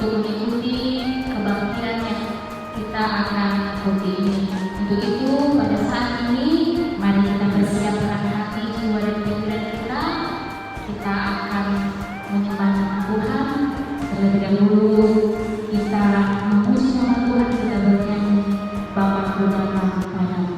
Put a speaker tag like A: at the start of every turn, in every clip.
A: untuk mengikuti kebaktian yang kita akan ikuti ini. Untuk itu pada saat ini mari kita bersiapkan hati, jiwa dan pikiran kita. Kita akan menyembah nama Tuhan. Terlebih dahulu kita memuji nama Tuhan, kita bernyanyi Bapa ku datang padamu.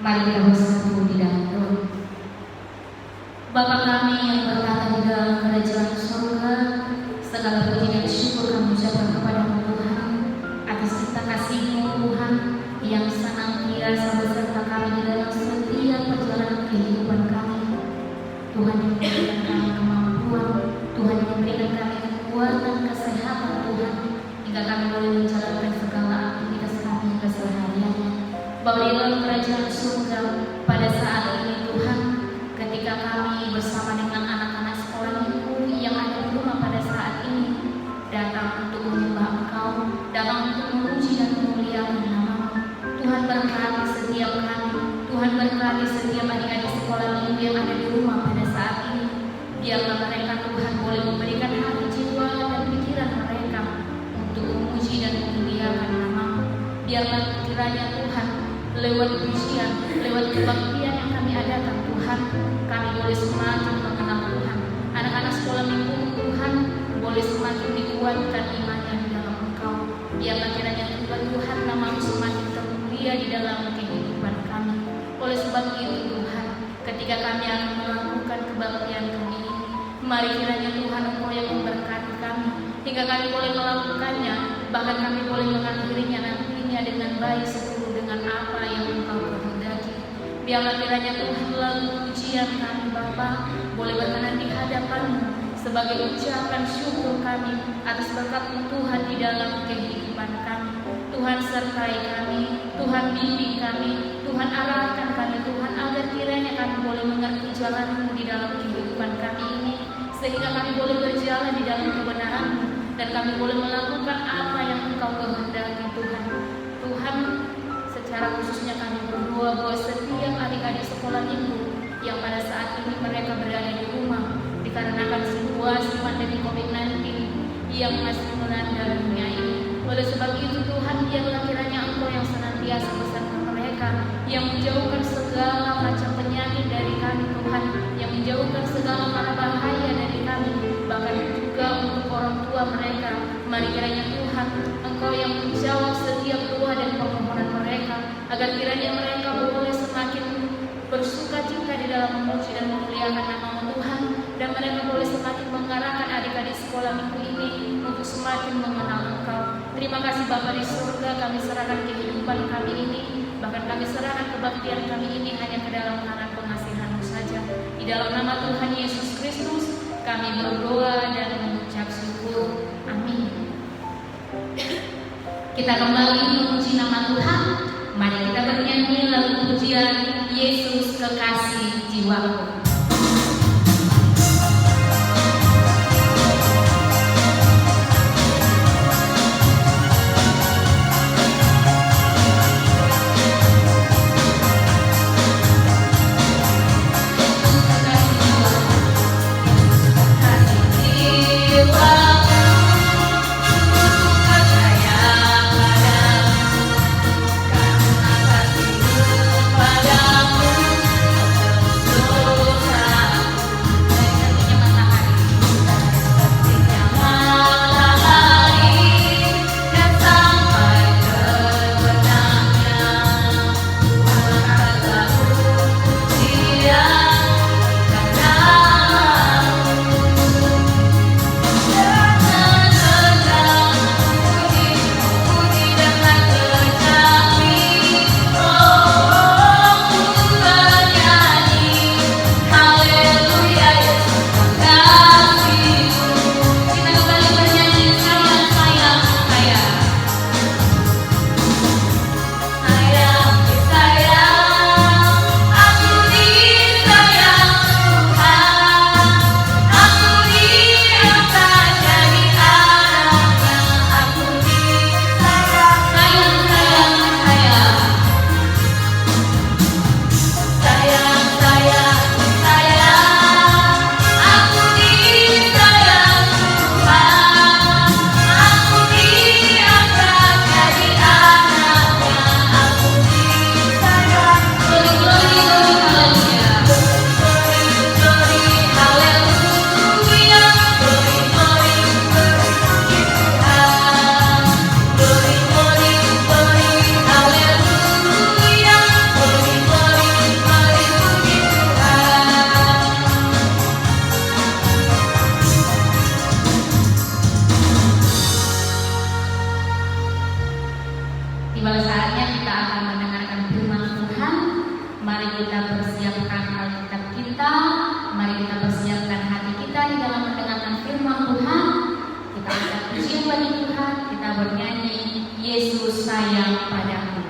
A: Mari kita bersatu di dalam doa. Bapa kami yang bertata di dalam kerajaan surga, segala puji dan syukur kami ucapkan kepada-Mu Tuhan atas cipta kasih-Mu Tuhan yang senantiasa beserta kami di dalam setiap perjalanan kehidupan kami. Tuhan yang memberikan kami kemampuan, Tuhan yang memberikan kami kekuatan, kesehatan Tuhan, hingga kami boleh menjalankan segala aktivitas kami kesehariannya. Bapa di dalam kerajaan surga, pada saat ini Tuhan, ketika kami bersama dengan anak-anak sekolah minggu yang ada di rumah pada saat ini, datang untuk menyembah Engkau, datang untuk memuji dan memuliakan nama-Mu. Tuhan berkati setiap kami, Tuhan berkati setiap adik-adik sekolah minggu yang ada di rumah pada saat ini. Biarlah mereka Tuhan boleh memberikan hati, jiwa dan pikiran mereka untuk memuji dan memuliakan nama-Mu. Biarlah kiranya Tuhan lewat pujian, lewat kebaktian yang kami adakan Tuhan, kami boleh semakin mengenal Tuhan. Anak-anak sekolah minggu Tuhan boleh semakin dikuatkan imannya di dalam Engkau. Biarlah kiranya Tuhan nama-Mu semakin termulia di dalam kehidupan kami. Oleh sebab itu Tuhan, ketika kami akan melakukan kebaktian kami ini, mari kiranya Tuhan Engkau yang memberkati kami, hingga kami boleh melakukannya, bahkan kami boleh mengakhirinya nantinya dengan baik seluruh dengan apa yang Engkau kehendaki. Biarlah kiranya Tuhan lalu pujian kami Bapa boleh berkenan di hadapan-Mu sebagai ucapan syukur kami atas berkat-Mu Tuhan di dalam kehidupan kami. Tuhan sertai kami, Tuhan bimbing kami, Tuhan arahkan kami Tuhan, agar kiranya kami boleh mengerti jalan-Mu di dalam kehidupan kami ini, sehingga kami boleh berjalan di dalam kebenaran-Mu dan kami boleh melakukan apa yang Engkau kehendaki Tuhan. Tuhan, secara khususnya kami berdoa bahwa setiap adik-adik sekolah minggu yang pada saat ini mereka berada di rumah dikarenakan situasi pandemi COVID-19 yang masih melanda dunia ini. Oleh sebab itu Tuhan, biarlah kiranya Engkau yang senantiasa beserta mereka, yang menjauhkan segala macam penyakit dari kami Tuhan, yang menjauhkan segala mara bahaya dari kami, bahkan juga untuk orang tua mereka. Mari kiranya Tuhan, Engkau yang menjawab setiap doa dan permohonan mereka, agar kiranya mereka boleh semakin bersuka cita di dalam memuji dan memuliakan nama-Mu Tuhan, dan mereka boleh semakin mengarahkan adik-adik sekolah minggu ini untuk semakin mengenal Engkau. Terima kasih Bapa di surga, kami serahkan kehidupan kami ini, bahkan kami serahkan kebaktian kami ini hanya ke dalam tangan pengasihan-Mu saja. Di dalam nama Tuhan Yesus Kristus kami berdoa dan mengucap syukur. Amin. Kita kembali memuji nama Tuhan. Mari kita bernyanyi lagu pujian Yesus Kekasih Jiwaku. Mari kita persiapkan Alkitab kita, mari kita persiapkan hati kita di dalam mendengarkan firman Tuhan. Kita akan pujian bagi Tuhan, kita bernyanyi Yesus sayang padaku.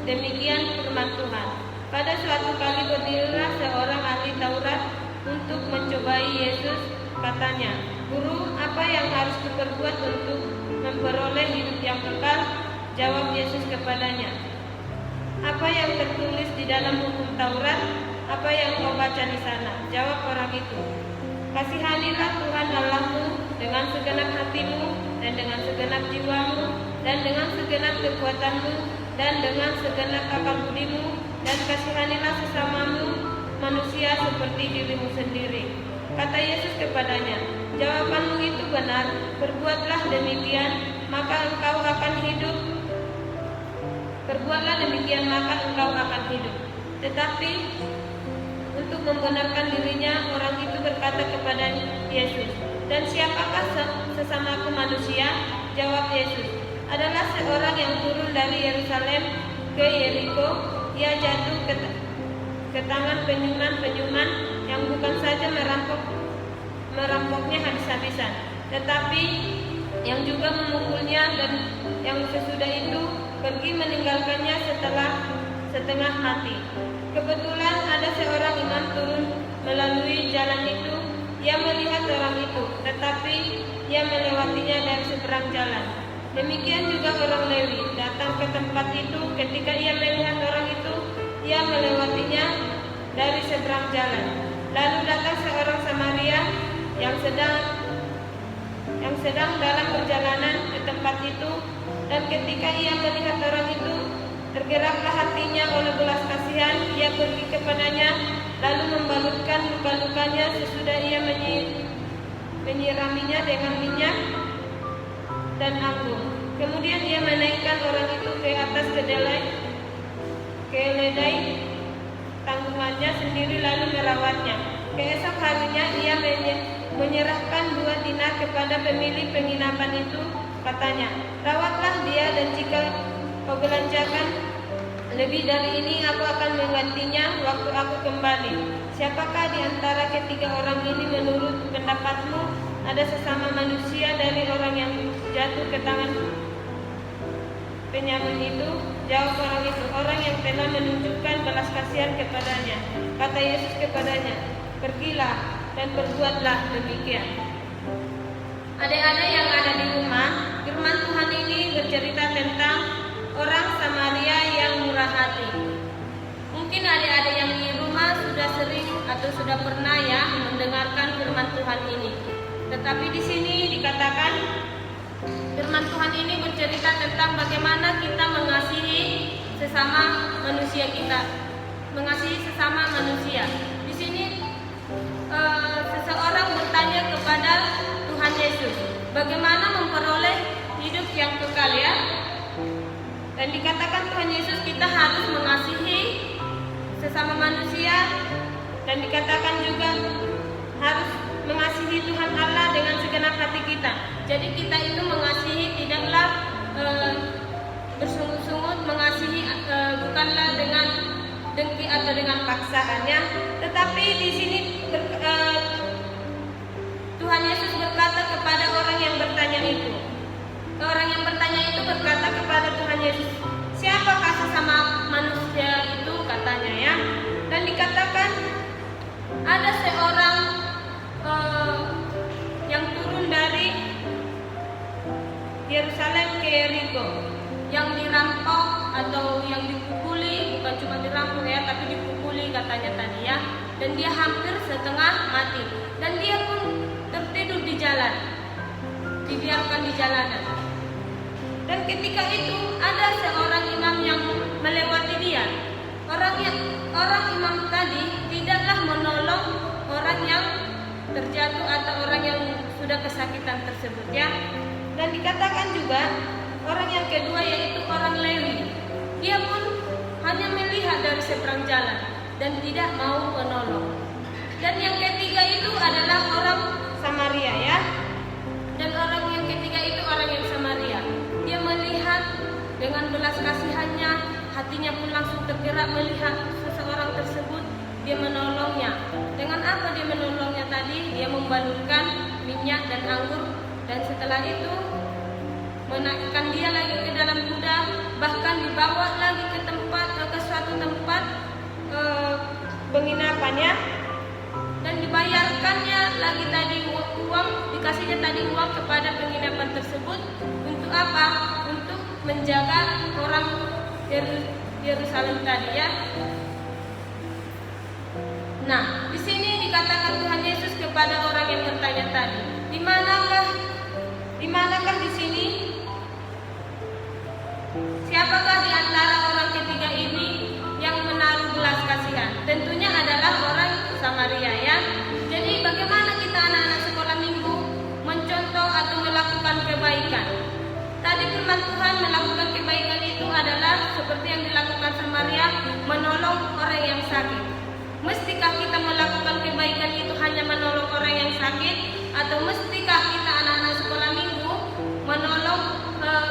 B: Demikian firman Tuhan. Pada suatu kali berdirilah seorang ahli Taurat untuk mencobai Yesus. Katanya, "Guru, apa yang harus kuperbuat untuk memperoleh hidup yang kekal?" Jawab Yesus kepadanya, "Apa yang tertulis di dalam hukum Taurat? Apa yang kau baca di sana?" Jawab orang itu, "Kasihanilah Tuhan Allahmu dengan segenap hatimu dan dengan segenap jiwamu dan dengan segenap kekuatanmu dan dengan segenap akal budimu, dan kasihanilah sesamamu manusia seperti dirimu sendiri." Kata Yesus kepadanya, "Jawabanmu itu benar, berbuatlah demikian, maka engkau akan hidup. Berbuatlah demikian, maka engkau akan hidup." Tetapi untuk membenarkan dirinya, orang itu berkata kepada Yesus, Dan siapakah sesamaku manusia? Jawab Yesus, adalah seorang yang turun dari Yerusalem ke Yeriko. Ia jatuh ke tangan penyuman-penyuman yang bukan saja merampoknya habis-habisan, tetapi yang juga memukulnya, dan yang sesudah itu pergi meninggalkannya setengah mati. Kebetulan ada seorang imam turun melalui jalan itu. Ia melihat orang itu, tetapi ia melewatinya dari seberang jalan. Demikian juga orang Lewi datang ke tempat itu. Ketika ia melihat orang itu, ia melewatinya dari seberang jalan. Lalu datang seorang Samaria yang sedang dalam perjalanan ke tempat itu, dan ketika ia melihat orang itu, tergeraklah hatinya oleh belas kasihan. Ia pergi kepadanya, lalu membalutkan luka-lukanya. Sesudah ia menyiraminya dengan minyak dan anggur. Kemudian ia menaikkan orang itu ke atas keledai tanggungannya sendiri, lalu merawatnya. Keesok harinya ia menyerahkan 2 dinar kepada pemilik penginapan itu. Katanya, rawatlah dia, dan jika kau belanjakan lebih dari ini, aku akan menggantinya waktu aku kembali. Siapakah di antara ketiga orang ini menurut pendapatmu ada sesama manusia dari orang yang jatuh ke tangan penyamun itu? Jawab orang itu, orang yang telah menunjukkan belas kasihan kepadanya. Kata Yesus kepadanya, pergilah dan perbuatlah demikian. Adik-adik yang ada di rumah, firman Tuhan ini bercerita tentang orang Samaria yang murah hati. Mungkin adik-adik yang di rumah sudah sering atau sudah pernah ya mendengarkan firman Tuhan ini. Tetapi di sini dikatakan firman Tuhan ini bercerita tentang bagaimana kita mengasihi sesama manusia kita, mengasihi sesama manusia. Di sini seseorang bertanya kepada Tuhan Yesus, bagaimana memperoleh hidup yang kekal ya? Dan dikatakan Tuhan Yesus kita harus mengasihi sesama manusia, dan dikatakan juga harus mengasihi Tuhan Allah dengan segenap hati kita. Jadi kita itu mengasihi tidaklah bersungut-sungut, mengasihi bukanlah dengan dengki atau dengan paksaannya, tetapi di sini Tuhan Yesus berkata kepada orang yang bertanya itu. Orang yang bertanya itu berkata kepada Tuhan Yesus, siapakah sesama manusia itu, katanya ya. Dan dikatakan ada seorang yang turun dari Yerusalem ke Yeriko, yang dirampok atau yang dipukuli, bukan cuma dirampok ya, tapi dipukuli katanya tadi ya. Dan dia hampir setengah mati, dan dia pun tertidur di jalan, dibiarkan di jalanan. Dan ketika itu ada seorang imam yang melewati dia. Orang imam tadi tidaklah menolong orang yang terjatuh atau orang yang sudah kesakitan tersebut ya. Dan dikatakan juga orang yang kedua yaitu orang Lewi. Dia pun hanya melihat dari seberang jalan dan tidak mau menolong. Dan yang ketiga itu adalah orang Samaria ya. Dan orang yang ketiga itu orang yang Samaria. Dia melihat dengan belas kasihannya, hatinya pun langsung tergerak melihat seseorang tersebut. Dia menolongnya. Dengan apa dia menolongnya tadi? Dia membalurkan minyak dan anggur, dan setelah itu menaikkan dia lagi ke dalam kuda, bahkan dibawa lagi ke suatu tempat penginapannya, dan dibayarkannya lagi tadi uang, dikasihnya tadi uang kepada penginapan tersebut. Untuk apa? Untuk menjaga orang Yerusalem tadi ya. Nah, di sini dikatakan Tuhan Yesus kepada orang yang bertanya tadi, di manakah di sini? Siapakah di antara orang ketiga ini yang menaruh belas kasihan? Tentunya adalah orang Samaria ya. Jadi bagaimana kita anak-anak sekolah minggu mencontoh atau melakukan kebaikan? Tadi firman Tuhan melakukan kebaikan itu adalah seperti yang dilakukan Samaria, menolong orang yang sakit. Mestikah kita melakukan kebaikan itu hanya menolong orang yang sakit, Atau mestikah kita anak-anak sekolah minggu menolong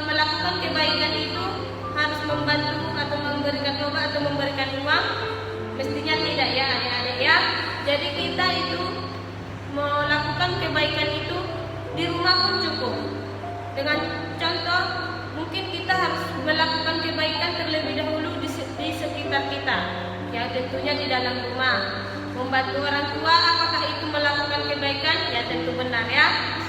B: melakukan kebaikan itu harus membantu atau memberikan obat atau memberikan uang? Mestinya tidak ya adik-adik ya. Jadi kita itu melakukan kebaikan itu di rumah pun cukup. Dengan contoh, mungkin kita harus melakukan kebaikan terlebih dahulu di sekitar kita. Ya tentunya di dalam rumah. Membantu orang tua, apakah itu melakukan kebaikan? Ya tentu benar ya.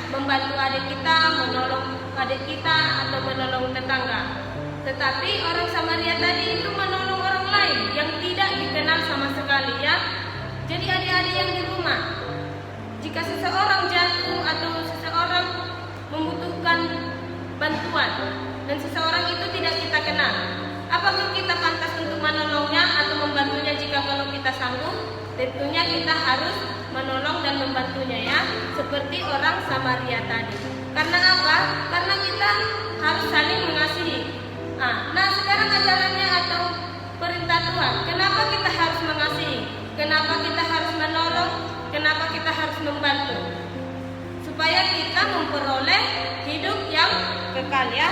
B: Membantu adik kita, menolong adik kita, atau menolong tetangga. Tetapi orang Samaria tadi itu menolong orang lain yang tidak dikenal sama sekali ya. Jadi adik-adik yang di rumah, jika seseorang jatuh atau seseorang membutuhkan bantuan dan seseorang itu tidak kita kenal, apakah kita pantas untuk menolongnya atau membantunya jika kalau kita sanggup? Tentunya kita harus menolong dan membantunya ya, seperti orang Samaria tadi. Karena apa? Karena kita harus saling mengasihi. Nah sekarang ajarannya atau perintah Tuhan, kenapa kita harus mengasihi? Kenapa kita harus menolong? Kenapa kita harus membantu? Supaya kita memperoleh hidup yang kekal ya.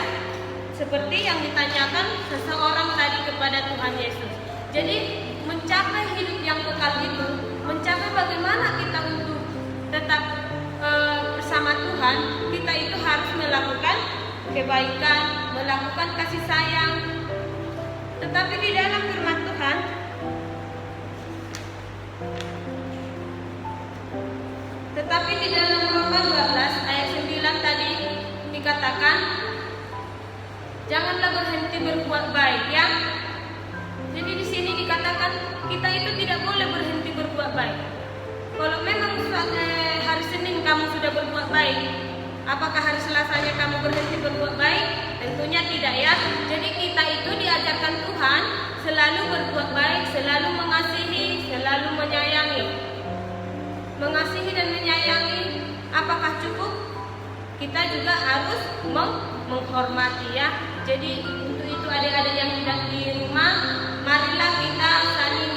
B: Seperti yang ditanyakan seseorang tadi kepada Tuhan Yesus. Jadi mencapai hidup yang kekal itu, mencapai bagaimana kita untuk tetap bersama Tuhan, kita itu harus melakukan kebaikan, melakukan kasih sayang. Tetapi di dalam firman Tuhan, Roma 12 ayat 9 tadi dikatakan, janganlah berhenti berbuat baik ya. Jadi di sini dikatakan kita itu tidak boleh berhenti berbuat baik. Kalau memang hari Senin kamu sudah berbuat baik, apakah hari Selasanya kamu berhenti berbuat baik? Tentunya tidak ya. Jadi kita itu diajarkan Tuhan selalu berbuat baik, selalu mengasihi, selalu menyayangi. Mengasihi dan menyayangi, apakah cukup? Kita juga harus menghormati ya. Jadi untuk itu adik-adik yang tidak di rumah, marilah kita saling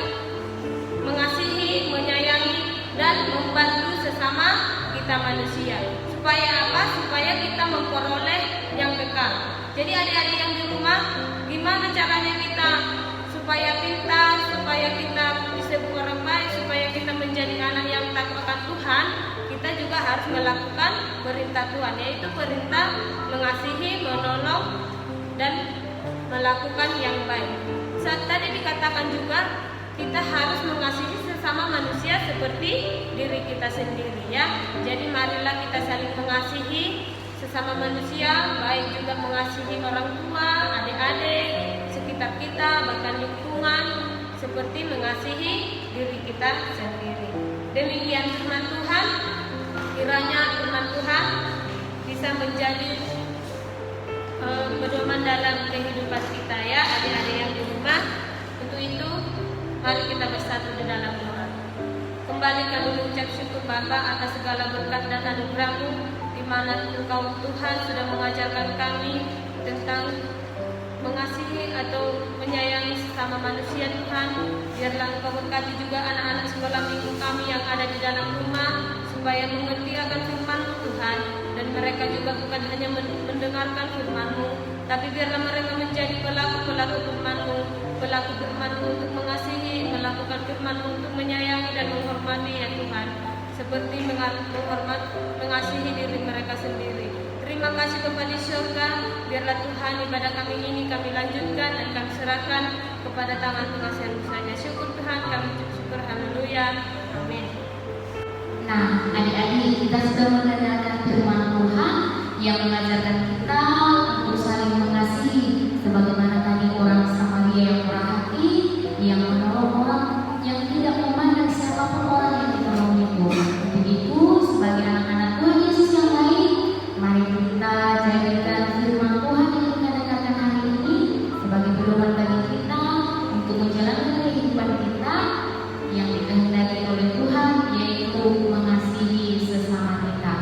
B: mengasihi, menyayangi dan membantu sesama kita manusia. Supaya apa? Supaya kita memperoleh yang kekal. Jadi adik-adik yang di rumah, gimana caranya kita supaya pintar, supaya kita disebut orang baik, supaya kita menjadi anak yang takut akan Tuhan? Kita juga harus melakukan perintah Tuhan, yaitu perintah mengasihi, menolong dan melakukan yang baik. Saat tadi dikatakan juga kita harus mengasihi sesama manusia seperti diri kita sendiri ya. Jadi marilah kita saling mengasihi sesama manusia, baik juga mengasihi orang tua, adik-adik, sekitar kita, bahkan lingkungan, seperti mengasihi diri kita sendiri. Demikian firman Tuhan. Kiranya firman Tuhan bisa menjadi pedoman dalam kehidupan kita ya, adik-adik yang di rumah. Untuk itu mari kita bersatu di dalam doa. Kembali kami mengucap syukur Bapa atas segala berkat dan anugerah-Mu, di mana Engkau Tuhan sudah mengajarkan kami tentang mengasihi atau menyayangi sesama manusia Tuhan. Biarlah Engkau berkati juga anak-anak sekolah minggu kami yang ada di dalam rumah, supaya mengerti akan firman-Mu Tuhan, dan mereka juga bukan hanya mendengarkan firman-Mu, tapi biarlah mereka menjadi pelaku-pelaku firman-Mu, pelaku firman-Mu untuk mengasihi, melakukan firman-Mu untuk menyayangi dan menghormati ya Tuhan, seperti mengasihi diri mereka sendiri. Terima kasih kepada surga. Biarlah Tuhan ibadah kami ini kami lanjutkan dan kami serahkan kepada tangan pengasihan-Mu saja. Syukur Tuhan, kami syukur, haleluya, amin.
A: Nah, adik-adik, kita sudah mendengarkan firman Tuhan yang mengajarkan kita untuk saling mengasihi, sebagaimana tadi orang Samaria yang murah hati, yang menolong orang yang tidak memandang siapapun orang yang ditolong itu. Begitu sebagai anak-anak Tuhan Yesus yang baik, mari kita jadikan firman Tuhan yang kita dengarkan hari ini sebagai pedoman bagi kita untuk menjalankan kehidupan kita yang dikehendaki oleh Tuhan, yaitu mengasihi sesama kita.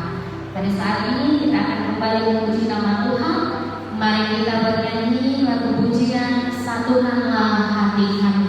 A: Pada saat ini kita akan kembali memuji nama Tuhan. Mari kita bernyanyi lagu pujian Satukanlah Hati Kami.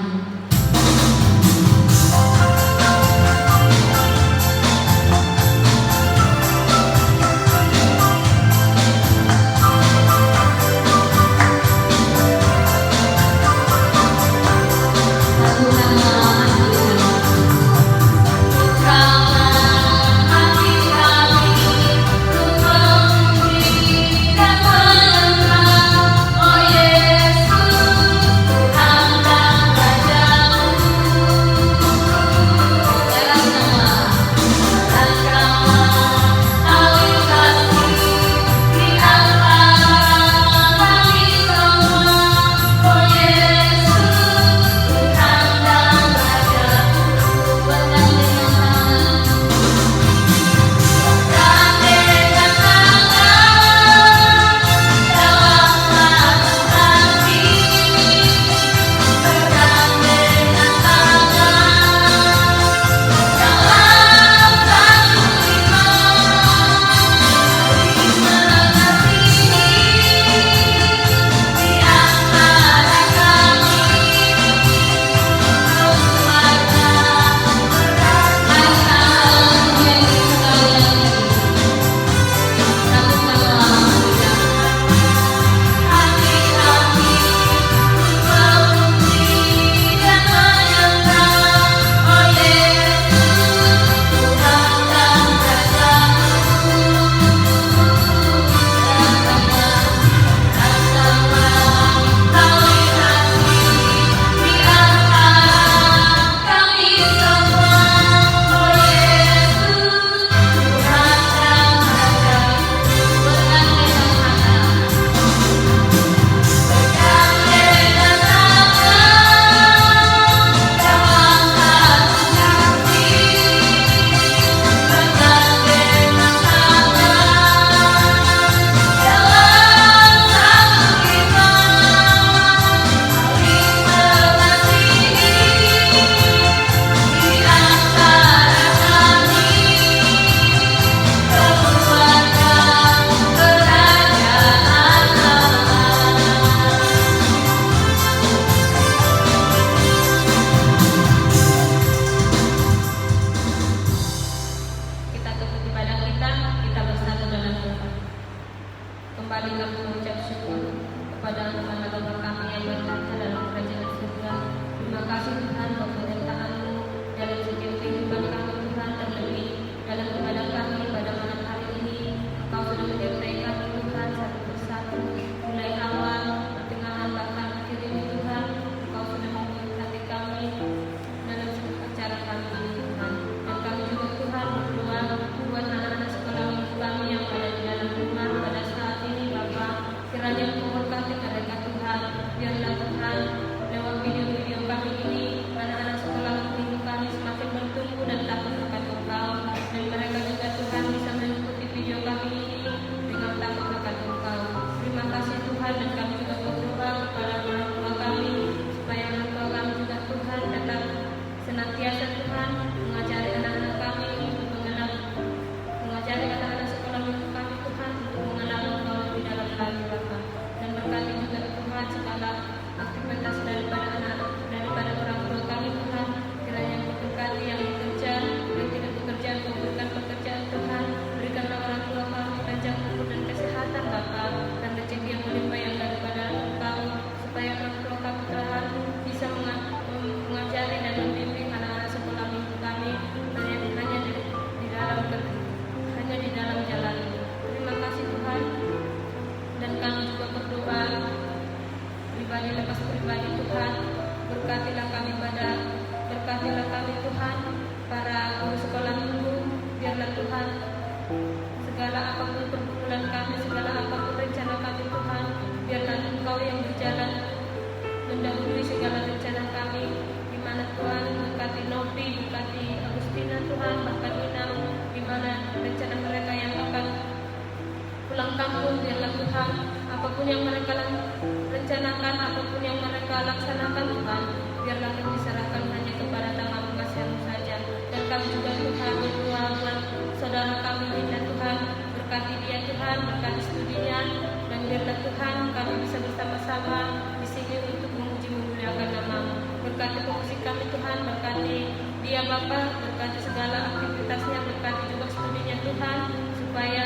B: Engkau laksanakan Tuhan, biarlah kami serahkan hanya kepada tangan kasih-Mu saja. Dan kami juga Tuhan berdoa buat saudara kami Linda Tuhan, berkati dia Tuhan, berkati studinya, dan biarlah Tuhan kami bisa bersama-sama di sini untuk memuji memuliakan nama-Mu. Berkati pemusik kami Tuhan, berkati dia Bapa, berkati segala aktivitasnya, berkati juga studinya Tuhan, supaya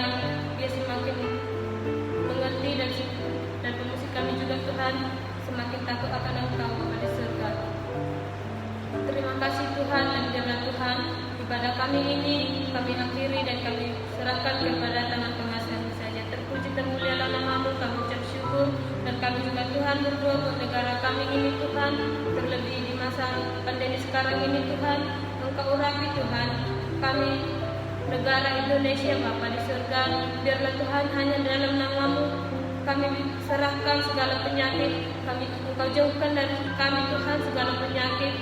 B: dia semakin mengerti dan pemusik kami juga Tuhan semakin takut akan Engkau kepada surga. Terima kasih Tuhan, dan biarlah Tuhan ibadah kami ini kami akhiri dan kami serahkan kepada tangan pengasihan saja. Terpuji termulialah nama-Mu, kami ucap syukur, dan kami juga Tuhan berdoa untuk negara kami ini Tuhan, terlebih di masa pandemi sekarang ini Tuhan, Engkau urapi Tuhan kami negara Indonesia Bapa di surga. Biarlah Tuhan hanya dalam nama-Mu kami serahkan segala penyakit, Engkau jauhkan dari kami Tuhan segala penyakit,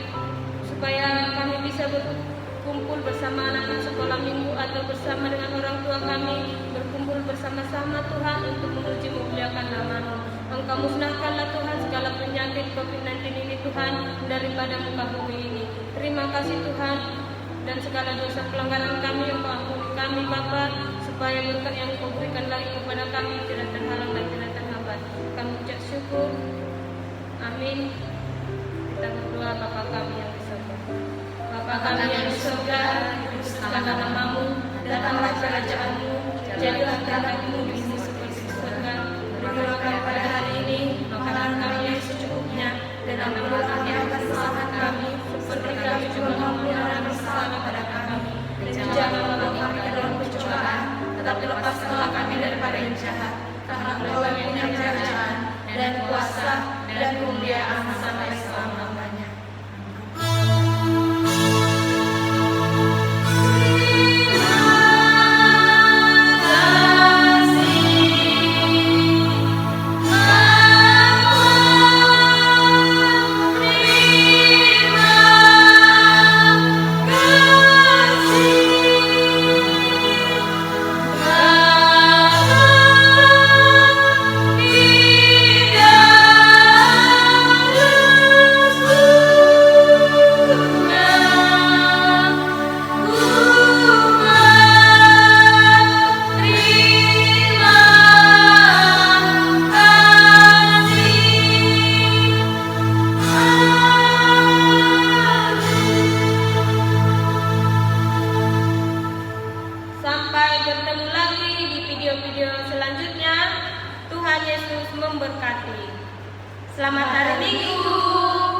B: supaya kami bisa berkumpul bersama anak-anak sekolah minggu atau bersama dengan orang tua kami, berkumpul bersama-sama Tuhan untuk memuji memuliakan nama-Mu. Engkau musnahkanlah Tuhan segala penyakit COVID-19 ini Tuhan daripada muka bumi ini. Terima kasih Tuhan, dan segala dosa pelanggaran kami Engkau ampuni kami Bapa, supaya berkat yang Engkau berikan lagi kepada kami tidak terhalang dan tidak terhambat. Kami ucap syukur. Amin. Kita berdoa Bapa kami yang di surga. Bapa kami yang di surga, dikuduskanlah nama-Mu, datanglah kerajaan-Mu, jadilah kehendak-Mu di bumi seperti di surga. Berikanlah kami pada hari ini makanan kami yang secukupnya, dan ampunilah kami atas kesalahan kami, seperti kami juga mengampuni orang yang bersalah kepada kami. Dan janganlah membawa kami ke dalam pencobaan, tetapi lepaskanlah kami daripada yang jahat. Karena Engkau yang punya kerajaan dan kuasa dan kemuliaan sampai selama-lamanya. Sampai bertemu lagi di video-video selanjutnya. Tuhan Yesus memberkati. Selamat hari Minggu.